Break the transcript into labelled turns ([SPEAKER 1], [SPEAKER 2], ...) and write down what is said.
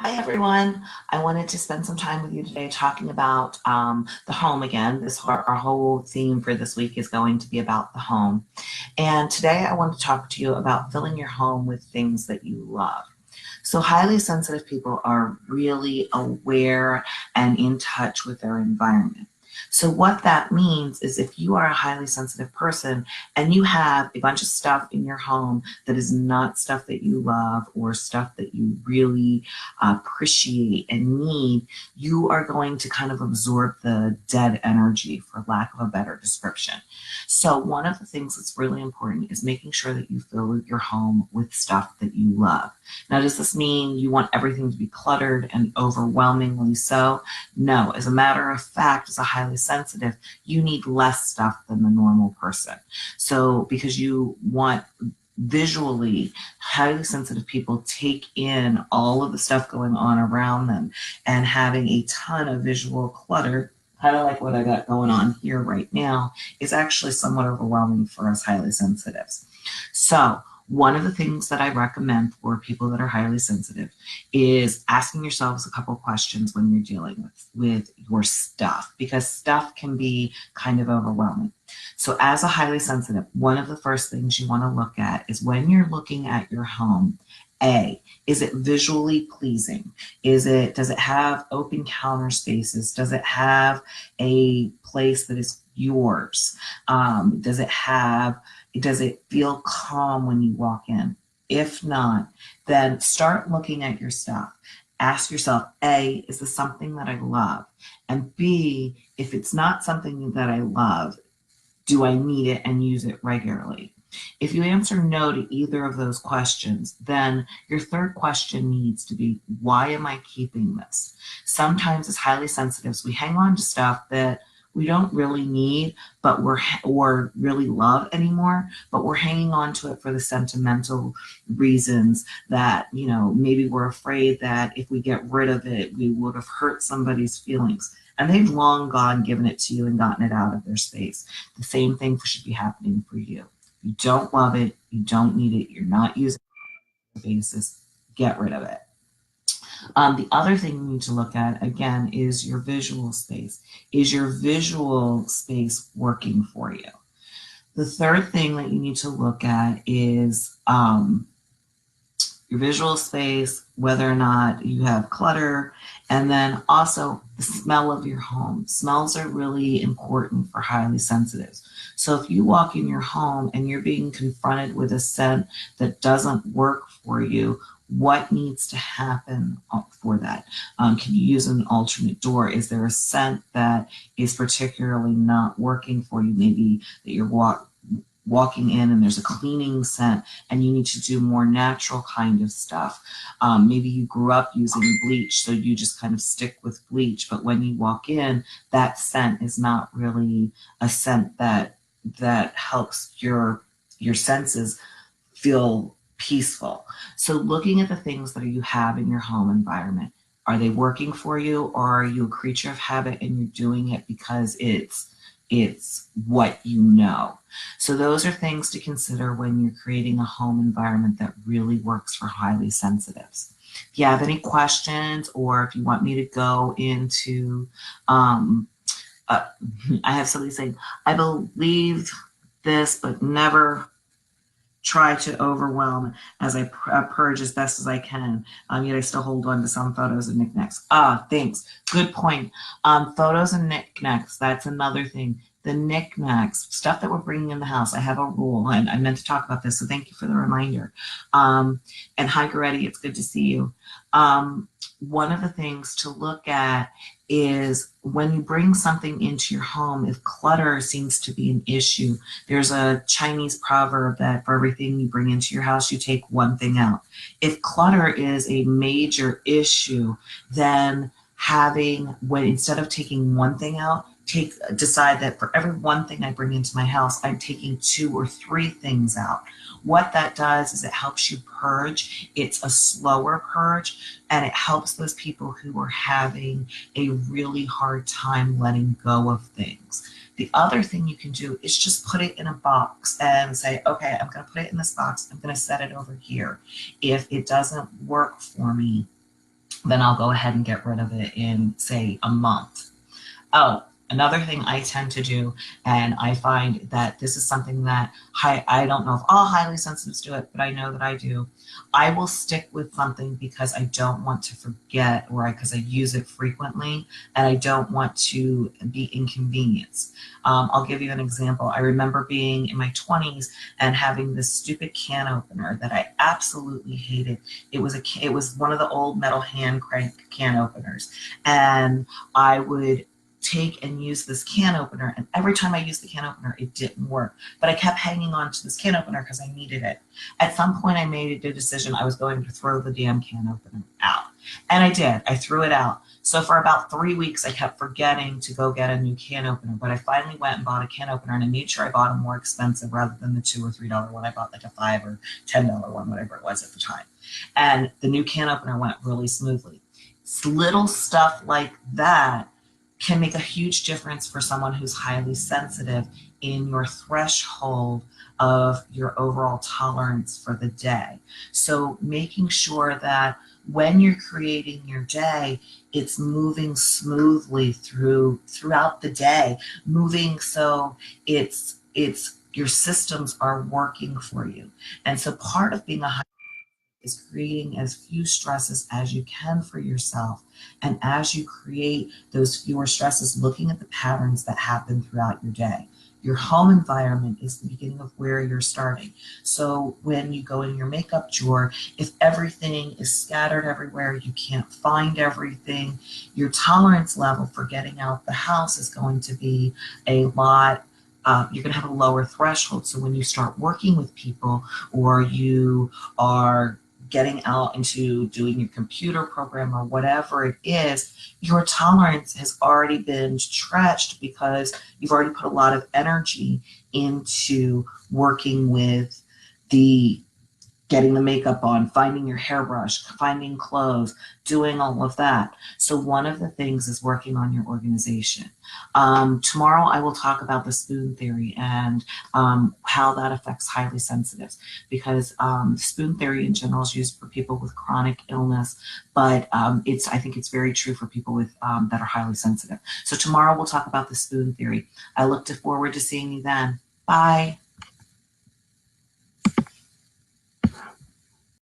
[SPEAKER 1] Hi, everyone. I wanted to spend some time with you today talking about the home again. Our whole theme for this week is going to be about the home. And today I want to talk to you about filling your home with things that you love. So highly sensitive people are really aware and in touch with their environment. So what that means is if you are a highly sensitive person and you have a bunch of stuff in your home that is not stuff that you love or stuff that you really appreciate and need, you are going to kind of absorb the dead energy, for lack of a better description. So one of the things that's really important is making sure that you fill your home with stuff that you love. Now, does this mean you want everything to be cluttered and overwhelmingly so? No. As a matter of fact, as a highly sensitive, you need less stuff than the normal person. So because you want visually, highly sensitive people take in all of the stuff going on around them, and having a ton of visual clutter, kind of like what I got going on here right now, is actually somewhat overwhelming for us highly sensitives. So one of the things that I recommend for people that are highly sensitive is asking yourselves a couple of questions when you're dealing with your stuff, because stuff can be kind of overwhelming. So as a highly sensitive, one of the first things you want to look at is when you're looking at your home, is it visually pleasing? Does it have open counter spaces? Does it have a place that is yours? Does it feel calm when you walk in? If not, then start looking at your stuff. Ask yourself, A, is this something that I love? And B, if it's not something that I love, do I need it and use it regularly? If you answer no to either of those questions, then your third question needs to be, why am I keeping this? Sometimes as highly sensitives, we hang on to stuff that we don't really need, or really love anymore, but we're hanging on to it for the sentimental reasons that, maybe we're afraid that if we get rid of it, we would have hurt somebody's feelings. And they've long gone, given it to you and gotten it out of their space. The same thing should be happening for you. You don't love it, you don't need it, you're not using it on a basis, get rid of it. The other thing you need to look at, again, is your visual space. Is your visual space working for you? The third thing that you need to look at is your visual space, whether or not you have clutter, and then also the smell of your home. Smells are really important for highly sensitives. So if you walk in your home and you're being confronted with a scent that doesn't work for you, what needs to happen for that? Can you use an alternate door? Is there a scent that is particularly not working for you? Maybe that you're walking in and there's a cleaning scent and you need to do more natural kind of stuff. Maybe you grew up using bleach, so you just kind of stick with bleach, but when you walk in, that scent is not really a scent that helps your senses feel peaceful. So looking at the things that you have in your home environment, are they working for you, or are you a creature of habit and you're doing it because it's what you know? So those are things to consider when you're creating a home environment that really works for highly sensitives. If you have any questions, or if you want me to go into, I have somebody saying, I believe this, but never try to overwhelm as I purge as best as I can. Yet I still hold on to some photos and knickknacks. Thanks. Good point. Photos and knickknacks, that's another thing. The knickknacks, stuff that we're bringing in the house. I have a rule, and I meant to talk about this, so thank you for the reminder. And hi, Goretti, it's good to see you. One of the things to look at is when you bring something into your home, if clutter seems to be an issue, there's a Chinese proverb that for everything you bring into your house, you take one thing out. If clutter is a major issue, then instead of taking one thing out, decide that for every one thing I bring into my house, I'm taking 2 or 3 things out. What that does is it helps you purge. It's a slower purge, and it helps those people who are having a really hard time letting go of things. The other thing you can do is just put it in a box and say, okay, I'm going to put it in this box. I'm going to set it over here. If it doesn't work for me, then I'll go ahead and get rid of it in, say, a month. Oh, another thing I tend to do, and I find that this is something that I don't know if all highly sensitives do it, but I know that I do. I will stick with something because I don't want to forget, or because I use it frequently and I don't want to be inconvenienced. I'll give you an example. I remember being in my 20s and having this stupid can opener that I absolutely hated. It was one of the old metal hand crank can openers, and I would take and use this can opener, and every time I used the can opener it didn't work, but I kept hanging on to this can opener because I needed it. At some point I made a decision I was going to throw the damn can opener out, and I did. I threw it out. So for about 3 weeks I kept forgetting to go get a new can opener, but I finally went and bought a can opener, and I made sure I bought a more expensive rather than the $2 or $3 one. I bought like a $5 or $10 one, whatever it was at the time, and the new can opener went really smoothly. It's little stuff like that can make a huge difference for someone who's highly sensitive in your threshold of your overall tolerance for the day. So making sure that when you're creating your day, it's moving smoothly throughout the day, moving so it's your systems are working for you. And so part of being a high is creating as few stresses as you can for yourself. And as you create those fewer stresses, looking at the patterns that happen throughout your day. Your home environment is the beginning of where you're starting. So when you go in your makeup drawer, if everything is scattered everywhere, you can't find everything, your tolerance level for getting out the house is going to be a lot. You're going to have a lower threshold. So when you start working with people, or you are getting out into doing your computer program or whatever it is, your tolerance has already been stretched because you've already put a lot of energy into working with the getting the makeup on, finding your hairbrush, finding clothes, doing all of that. So one of the things is working on your organization. Tomorrow I will talk about the spoon theory and how that affects highly sensitives, because spoon theory in general is used for people with chronic illness, but I think it's very true for people with that are highly sensitive. So tomorrow we'll talk about the spoon theory. I look forward to seeing you then. Bye.